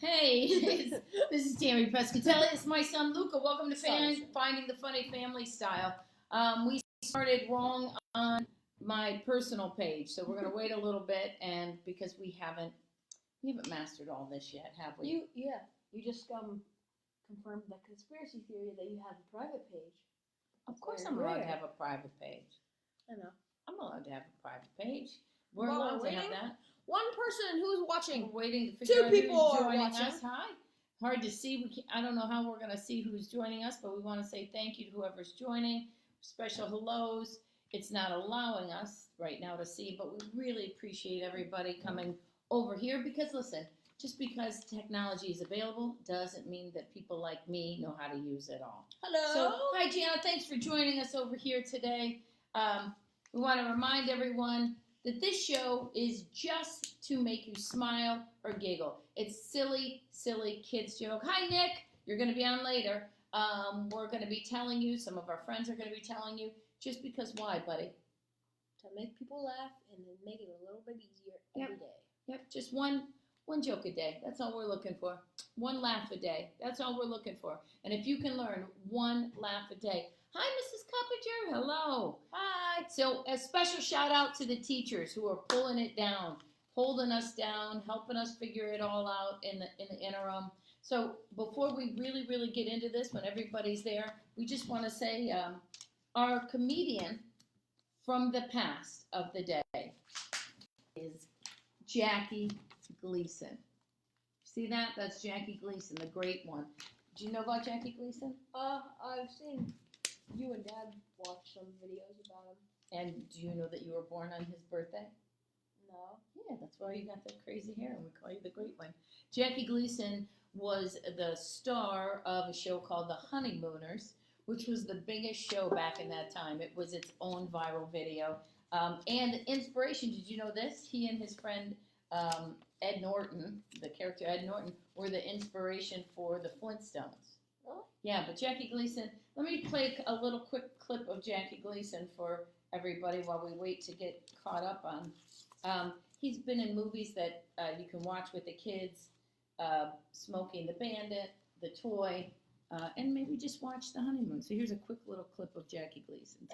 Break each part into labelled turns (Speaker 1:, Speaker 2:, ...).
Speaker 1: Hey, this is Tammy Pescatelli. It's my son Luca. Welcome to Finding the Funny Family Style. We started wrong on my personal page, so we're going to wait a little bit, and because we haven't mastered all this yet, have we?
Speaker 2: You just confirmed the conspiracy theory that you have a private page.
Speaker 1: Of course, I'm allowed to have a private page.
Speaker 2: I know.
Speaker 1: I'm allowed to have a private page. We're allowed to have that.
Speaker 2: One person who's watching.
Speaker 1: We're waiting to figure out who's joining
Speaker 2: watching.
Speaker 1: us. Hi. Hard to see. I don't know how we're going to see who's joining us, but we want to say thank you to whoever's joining. Special hellos. It's not allowing us right now to see, but we really appreciate everybody coming over here because, listen, just because technology is available doesn't mean that people like me know how to use it all.
Speaker 2: Hello.
Speaker 1: So, hi, Gianna. Thanks for joining us over here today. We want to remind everyone that this show is just to make you smile or giggle. It's silly, silly kids joke. Hi, Nick. You're going to be on later. We're going to be telling you, some of our friends are going to be telling you, just because why, buddy?
Speaker 2: To make people laugh and then make it a little bit easier every day.
Speaker 1: Yep, just one joke a day. That's all we're looking for. One laugh a day. That's all we're looking for. And if you can learn one laugh a day. Hi, Mrs. Coppinger. Hello. Hi. So a special shout out to the teachers who are pulling it down, holding us down, helping us figure it all out in the interim. So before we really get into this, when everybody's there, we just want to say our comedian from the past of the day is Jackie Gleason. See that? That's Jackie Gleason, the great one. Do you know about Jackie Gleason?
Speaker 2: I've seen you and Dad watch some videos about him.
Speaker 1: And do you know that you were born on his birthday?
Speaker 2: No.
Speaker 1: Yeah, that's why you got that crazy hair, and we call you the great one. Jackie Gleason was the star of a show called The Honeymooners, which was the biggest show back in that time. It was its own viral video. And inspiration, did you know this? He and his friend Ed Norton, the character Ed Norton, were the inspiration for the Flintstones.
Speaker 2: Oh.
Speaker 1: Yeah, but Jackie Gleason, let me play a little quick clip of Jackie Gleason for everybody while we wait to get caught up on. He's been in movies that you can watch with the kids, Smokey and the Bandit, The Toy, and maybe just watch The Honeymoon. So here's a quick little clip of Jackie Gleason.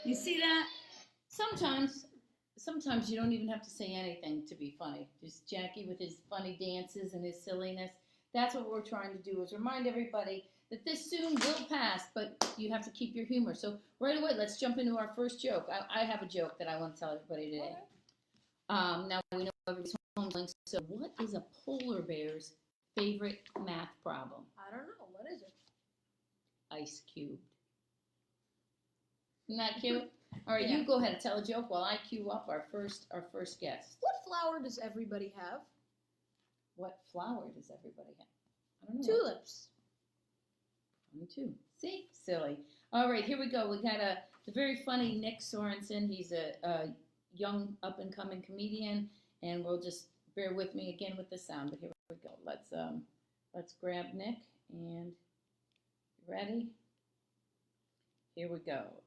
Speaker 1: You see that? Sometimes you don't even have to say anything to be funny. Just Jackie with his funny dances and his silliness. That's what we're trying to do, is remind everybody that this soon will pass, but you have to keep your humor. So right away, let's jump into our first joke. I have a joke that I want to tell everybody today. Now we know everybody's homeschooling, so what is a polar bear's favorite math problem?
Speaker 2: I don't know. What is it?
Speaker 1: Ice cubed. Isn't that cute? All right, You go ahead and tell a joke while I cue up our first guest.
Speaker 2: What flower does everybody have?
Speaker 1: What flower does everybody have? I don't know.
Speaker 2: Tulips.
Speaker 1: 1, 2. See? Silly. All right, here we go. We got the very funny Nick Sorensen. He's a young up-and-coming comedian, and we'll just bear with me again with the sound. But here we go. Let's grab Nick, and ready? Here we go.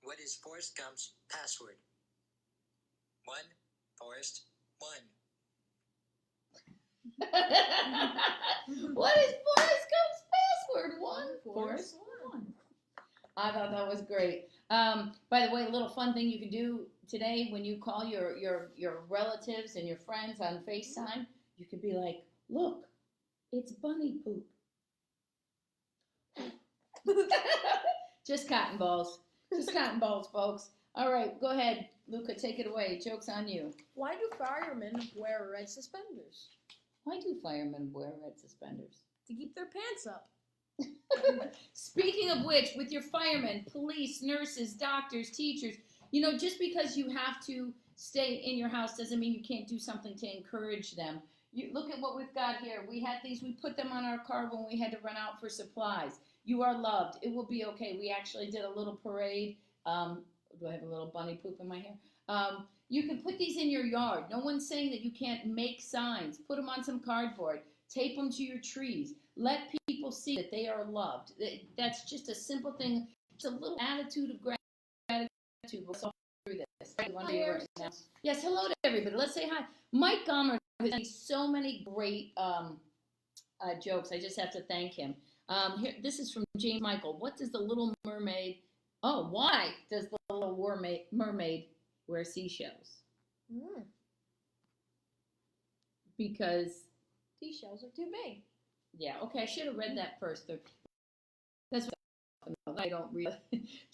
Speaker 3: What is Forrest Gump's password? 1, Forrest, 1.
Speaker 1: What is Forrest Gump's password? 1, Forrest, 1. I thought that was great. By the way, a little fun thing you can do today when you call your relatives and your friends on FaceTime, you could be like, look, it's bunny poop. Just cotton balls. Just cotton balls, folks. All right, go ahead, Luca. Take it away. Joke's on you.
Speaker 2: Why do firemen wear red suspenders?
Speaker 1: Why do firemen wear red suspenders?
Speaker 2: To keep their pants up.
Speaker 1: Speaking of which, with your firemen, police, nurses, doctors, teachers, you know, just because you have to stay in your house doesn't mean you can't do something to encourage them. You look at what we've got here. We had these, we put them on our car when we had to run out for supplies. You are loved. It will be okay. We actually did a little parade. Do I have a little bunny poop in my hair? You can put these in your yard. No one's saying that you can't make signs. Put them on some cardboard. Tape them to your trees. Let people see that they are loved. That's just a simple thing. It's a little attitude of gratitude. We'll talk through this. Yes, hello to everybody. Let's say hi. Mike Gomer has done so many great jokes. I just have to thank him. Here, this is from James Michael. What does the Little Mermaid... Oh, why does the Little Mermaid wear seashells? Because...
Speaker 2: seashells are too big.
Speaker 1: Yeah, okay, I should have read that first. That's what I don't read.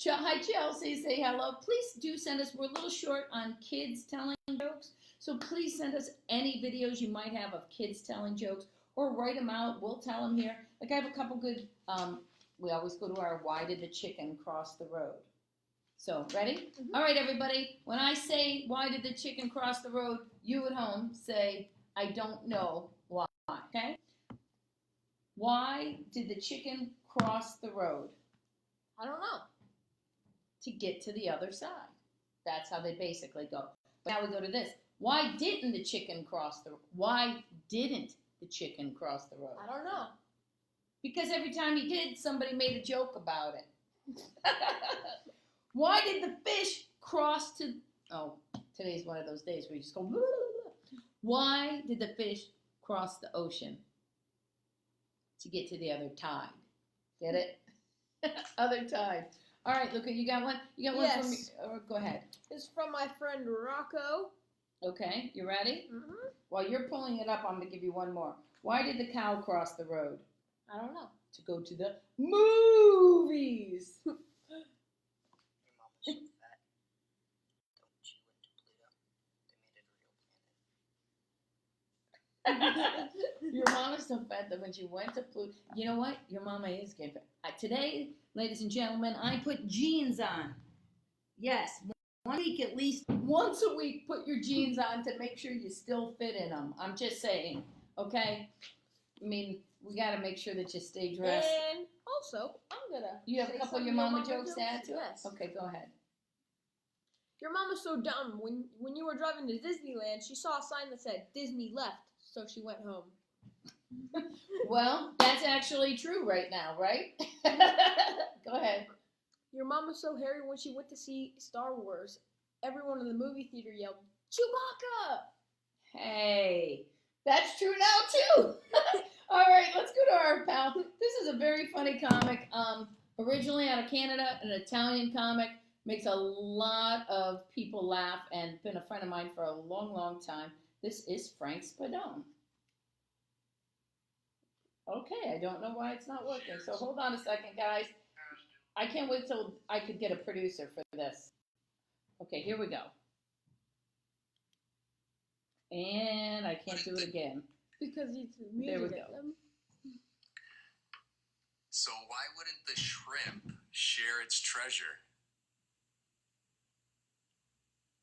Speaker 1: Hi, Chelsea, say hello. Please do send us, we're a little short on kids telling jokes, so please send us any videos you might have of kids telling jokes, or write them out, we'll tell them here. Like I have a couple good, we always go to our Why Did the Chicken Cross the Road? So, ready? Mm-hmm. All right, everybody, when I say, why did the chicken cross the road, you at home say, I don't know why, okay? Why did the chicken cross the road?
Speaker 2: I don't know.
Speaker 1: To get to the other side. That's how they basically go. But now we go to this. Why didn't the chicken cross the road? Why didn't the chicken cross the road?
Speaker 2: I don't know.
Speaker 1: Because every time he did, somebody made a joke about it. Why did the fish cross to... Oh, today's one of those days where you just go... Blah, blah, blah. Why did the fish cross the ocean? To get to the other tide. Get it? Other tide. All right, Luca, you got one? You got one
Speaker 2: yes.
Speaker 1: from me? Go ahead.
Speaker 2: It's from my friend Rocco.
Speaker 1: Okay, you ready?
Speaker 2: Mm-hmm.
Speaker 1: While you're pulling it up, I'm going to give you one more. Why did the cow cross the road?
Speaker 2: I don't know.
Speaker 1: To go to the movies.
Speaker 3: Your mom was so fat. When she went to Pluto, they made it a real planet.
Speaker 1: Your mom is so fat that when she went to Pluto, you know what? Your mama is getting fat. Today, ladies and gentlemen, I put jeans on. Yes, 1 week at least. Once a week, put your jeans on to make sure you still fit in them. I'm just saying, okay? I mean, we got to make sure that you stay dressed.
Speaker 2: And also, I'm going to...
Speaker 1: You have a couple of your mama jokes to add to it?
Speaker 2: Yes.
Speaker 1: Okay, go ahead.
Speaker 2: Your mom was so dumb. When you were driving to Disneyland, she saw a sign that said, Disney left, so she went home.
Speaker 1: Well, that's actually true right now, right? Go ahead.
Speaker 2: Your mom was so hairy when she went to see Star Wars. Everyone in the movie theater yelled, Chewbacca!
Speaker 1: Hey, that's true now too. All right, let's go to our pal. This is a very funny comic. Originally out of Canada, an Italian comic. Makes a lot of people laugh and been a friend of mine for a long, long time. This is Frank Spadone. Okay, I don't know why it's not working. So hold on a second, guys. I can't wait till I could get a producer for this. Okay, here we go. And I can't do it again.
Speaker 2: Because it's
Speaker 1: There we
Speaker 2: muted
Speaker 1: go.
Speaker 2: them.
Speaker 4: So why wouldn't the shrimp share its treasure?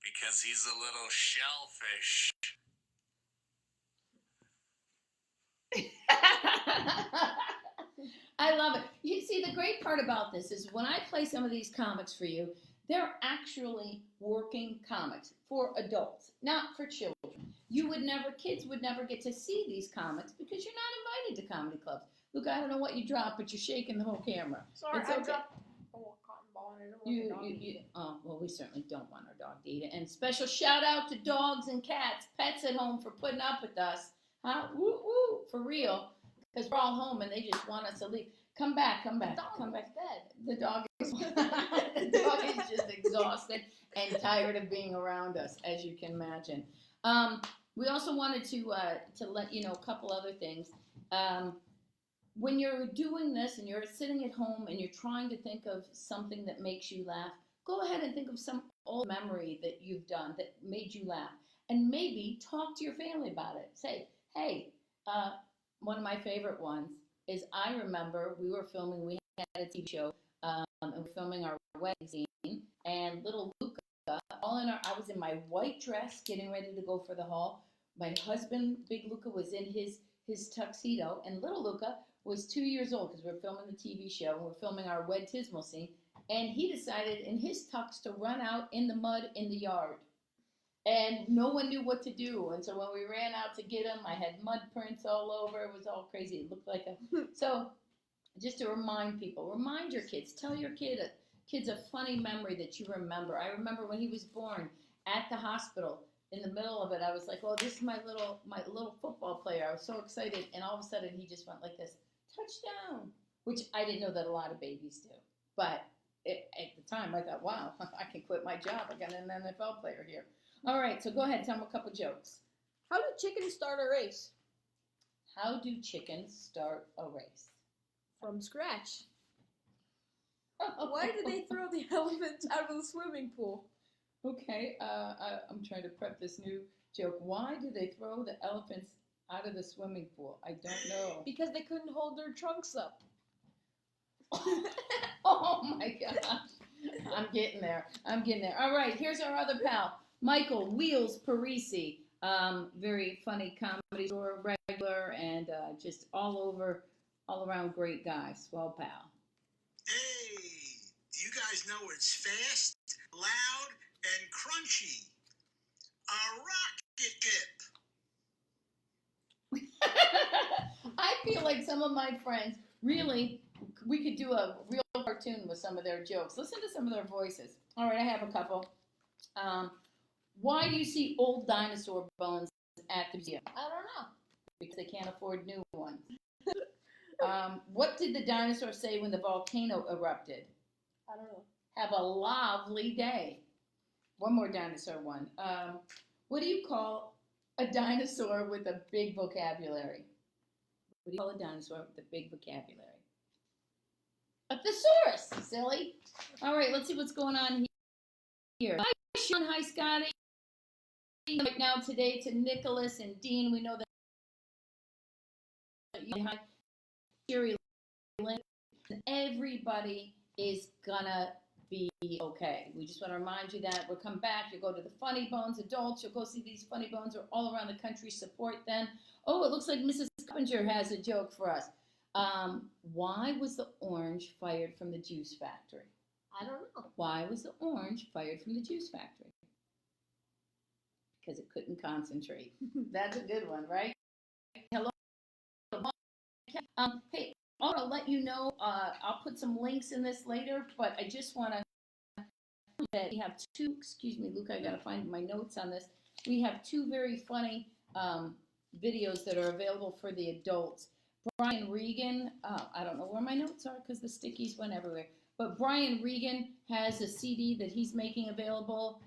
Speaker 4: Because he's a little shellfish.
Speaker 1: I love it. You see, the great part about this is when I play some of these comics for you, they're actually working comics for adults, not for children. Kids would never get to see these comics because you're not invited to comedy clubs. Look, I don't know what you dropped, but you're shaking the whole camera.
Speaker 2: Sorry,
Speaker 1: It's
Speaker 2: I
Speaker 1: okay.
Speaker 2: dropped a cotton ball and I don't want the dog to eat it.
Speaker 1: Oh, well, we certainly don't want our dog to eat it. And special shout out to dogs and cats, pets at home for putting up with us. Huh? Woo, woo, for real. Because we're all home and they just want us to leave. Come back.
Speaker 2: The dog is dead.
Speaker 1: The dog is just exhausted and tired of being around us, as you can imagine. We also wanted to let you know a couple other things. When you're doing this and you're sitting at home and you're trying to think of something that makes you laugh, go ahead and think of some old memory that you've done that made you laugh, and maybe talk to your family about it. Say, hey, one of my favorite ones is I remember we were filming. We had a TV show, and we're filming our wedding scene, and little Luca, I was in my white dress, getting ready to go for the hall. My husband, Big Luca, was in his tuxedo, and little Luca was 2 years old because we were filming the TV show and we're filming our wedtismal scene. And he decided in his tux to run out in the mud in the yard. And no one knew what to do. And so when we ran out to get him, I had mud prints all over. It was all crazy. It looked like a... So just to remind people, remind your kids. Tell your kids a funny memory that you remember. I remember when he was born at the hospital. In the middle of it, I was like, "Oh, this is my little football player." I was so excited, and all of a sudden, he just went like this, touchdown, which I didn't know that a lot of babies do. But at the time, I thought, "Wow, I can quit my job. I got an NFL player here." All right, so go ahead, tell them a couple jokes.
Speaker 2: How do chickens start a race?
Speaker 1: How do chickens start a race?
Speaker 2: From scratch. Why did they throw the elephants out of the swimming pool?
Speaker 1: Okay, I'm trying to prep this new joke. Why did they throw the elephants out of the swimming pool? I don't know.
Speaker 2: Because they couldn't hold their trunks up.
Speaker 1: Oh my gosh. I'm getting there. All right, here's our other pal, Michael Wheels Parisi. Very funny comedy store, regular, and just all around great guy. Swell pal.
Speaker 5: Hey, do you guys know it's fast, loud, and crunchy? A rocket ship.
Speaker 1: I feel like some of my friends really, we could do a real cartoon with some of their jokes. Listen to some of their voices. All right, I have a couple. Why do you see old dinosaur bones at the museum?
Speaker 2: I don't know.
Speaker 1: Because they can't afford new ones. What did the dinosaur say when the volcano erupted?
Speaker 2: I don't know.
Speaker 1: Have a lovely day. One more dinosaur one. What do you call a dinosaur with a big vocabulary? What do you call a dinosaur with a big vocabulary? A thesaurus, silly. All right, let's see what's going on here. Hi, Sean. Hi, Scotty. Right now today to Nicholas and Dean. We know that you have Sherry Lynn. Everybody is gonna be okay. We just want to remind you that we'll come back. You'll go to the Funny Bones adults. You'll go see these Funny Bones. They're all around the country. Support them. Oh, it looks like Mrs. Coppinger has a joke for us. Why was the orange fired from the juice factory?
Speaker 2: I don't know.
Speaker 1: Why was the orange fired from the juice factory? Because it couldn't concentrate. That's a good one, right? Hello. Hey, I want to let you know, I'll put some links in this later, but I just want to that we have two, excuse me, Luca, I got to find my notes on this. We have two very funny videos that are available for the adults. Brian Regan, I don't know where my notes are because the stickies went everywhere, but Brian Regan has a CD that he's making available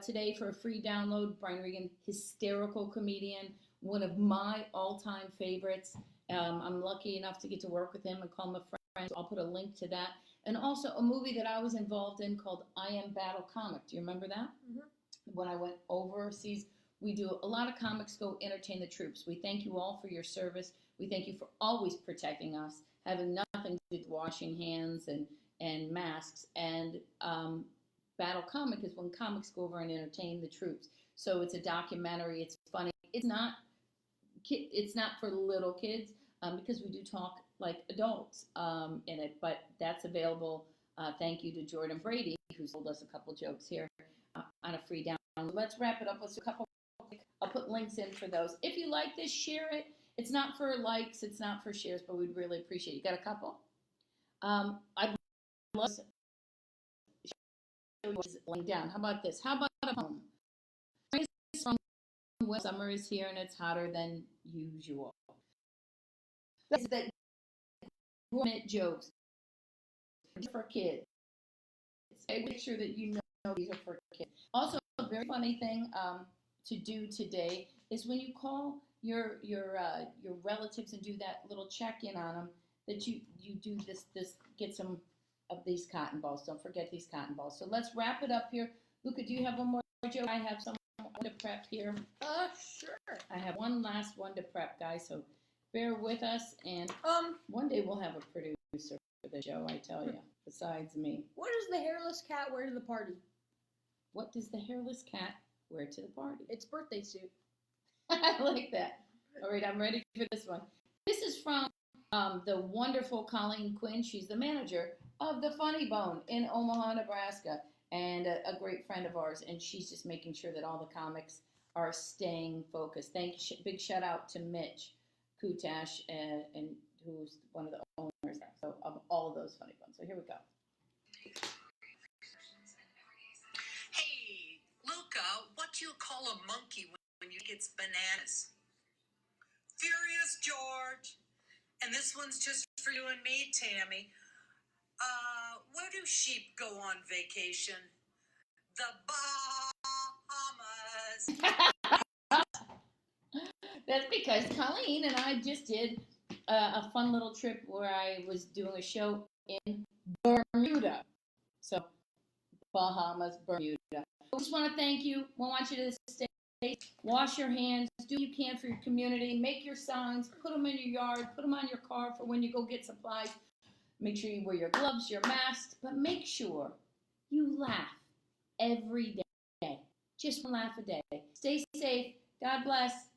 Speaker 1: today for a free download. Brian Regan, hysterical comedian, one of my all-time favorites. I'm lucky enough to get to work with him and call him a friend. So I'll put a link to that. And also a movie that I was involved in called I Am Battle Comic. Do you remember that? Mm-hmm. When I went overseas, we do a lot of comics go entertain the troops. We thank you all for your service. We thank you for always protecting us, having nothing to do with washing hands and masks. And Battle Comic is when comics go over and entertain the troops. So it's a documentary. It's funny. It's not for little kids because we do talk like adults in it, but that's available. Thank you to Jordan Brady, who's told us a couple jokes here on a free download. Let's wrap it up with a couple. I'll put links in for those. If you like this, share it. It's not for likes, it's not for shares, but we'd really appreciate it. You got a couple? I'd love to laying down. How about this? How about a poem? Summer is here and it's hotter than usual. That's that minute jokes for kids. Make sure that you know these are for kids. Also, a very funny thing to do today is when you call your relatives and do that little check-in on them, that you do this get some of these cotton balls. Don't forget these cotton balls. So let's wrap it up here. Luca, do you have one more joke? I have some to prep here.
Speaker 2: Sure.
Speaker 1: I have one last one to prep, guys, so bear with us, and one day we'll have a producer for the show, I tell you, besides me.
Speaker 2: What does the hairless cat wear to the party?
Speaker 1: What does the hairless cat wear to the party?
Speaker 2: Its birthday suit.
Speaker 1: I like that. All right, I'm ready for this one. This is from the wonderful Colleen Quinn. She's the manager of the Funny Bone in Omaha, Nebraska, and a great friend of ours, and she's just making sure that all the comics are staying focused. Big shout out to Mitch Kutash, and who's one of the owners of all of those Funny Bones. So here we go.
Speaker 6: Hey, Luca, what do you call a monkey when you gets bananas? Furious George. And this one's just for you and me, Tammy. Where do sheep go on vacation? The Bahamas.
Speaker 1: That's because Colleen and I just did a fun little trip where I was doing a show in Bermuda. So, Bahamas, Bermuda. I just want to thank you. We want you to stay safe, wash your hands, do what you can for your community, make your signs, put them in your yard, put them on your car for when you go get supplies. Make sure you wear your gloves, your mask, but make sure you laugh every day. Just one laugh a day. Stay safe. God bless.